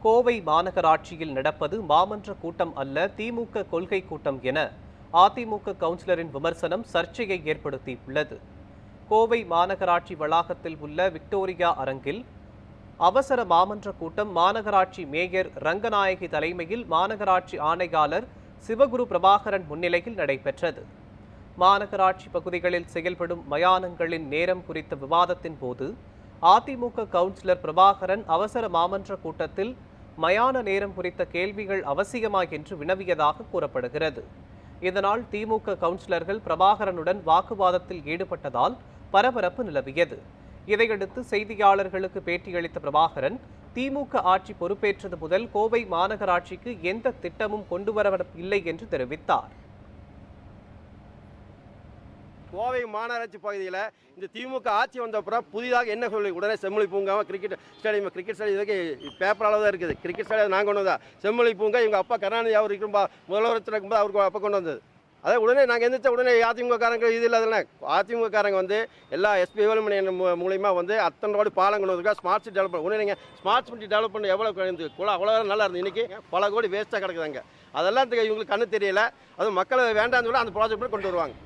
கோவை மாநகராட்சியில் நடப்பது மாமன்ற கூட்டம் அல்ல, திமுக கொள்கை கூட்டம் என அதிமுக கவுன்சிலரின் விமர்சனம் சர்ச்சையை ஏற்படுத்தியுள்ளது. கோவை மாநகராட்சி வளாகத்தில் உள்ள விக்டோரியா அரங்கில் அவசர மாமன்ற கூட்டம் மாநகராட்சி மேயர் ரங்கநாயகி தலைமையில் மாநகராட்சி ஆணையாளர் சிவகுரு பிரபாகரன் முன்னிலையில் நடைபெற்றது. மாநகராட்சி பகுதிகளில் செயல்படும் மயானங்களின் நேரம் குறித்த விவாதத்தின் போது அதிமுக கவுன்சிலர் பிரபாகரன் அவசர மாமன்ற கூட்டத்தில் மயான நேரம் குறித்த கேள்விகள் அவசியமா என்று வினவியதாக கூறப்படுகிறது. இதனால் திமுக கவுன்சிலர்கள் பிரபாகரனுடன் வாக்குவாதத்தில் ஈடுபட்டதால் பரபரப்பு நிலவியது. இதையடுத்து செய்தியாளர்களுக்கு பேட்டியளித்த பிரபாகரன், திமுக ஆட்சி பொறுப்பேற்றது முதல் கோவை மாநகராட்சிக்கு எந்த திட்டமும் கொண்டுவரவில்லை என்று தெரிவித்தார். கோவை மாநகராட்சி பகுதியில் இந்த திமுக ஆட்சி வந்த அப்புறம் புதிதாக என்ன சொல்லி உடனே செம்மொழி பூங்கா, கிரிக்கெட் ஸ்டேடியம் இதுக்கு பேப்பர் அளவு தான் இருக்குது. கிரிக்கெட் ஸ்டேடியம் நான் கொண்டு வந்தா, செம்மொழி பூங்கா இவங்க அப்பா கருணாநிதி அவர் இருக்கும்போது முதலமைச்சர் இருக்கும்போது அவருக்கு அப்பா கொண்டு வந்தது. அதே உடனே நாங்கள் எந்திரிச்சா உடனே அதிமுககாரங்க இது இல்லாதல்ல, அதிமுககாரங்க எல்லாம் எஸ்பி வேலுமணி மூலிமா அத்தனை கோடி பாலம் கொண்டு வந்திருக்கா. ஸ்மார்ட் சிட்டி டெவலப் உடனே நீங்கள் ஸ்மார்ட் சிட்டி டெவலப் பண்ணி எவ்வளோ அவ்வளோ நல்லா இருந்தது. இன்றைக்கி பல கோடி வேஸ்ட்டாக கிடக்குதாங்க. அதெல்லாம் இவங்களுக்கு கண்ணு தெரியல. அது மக்களை வேண்டாம்னு சொல்லி அந்த ப்ராஜெக்ட் கொண்டு வருவாங்க.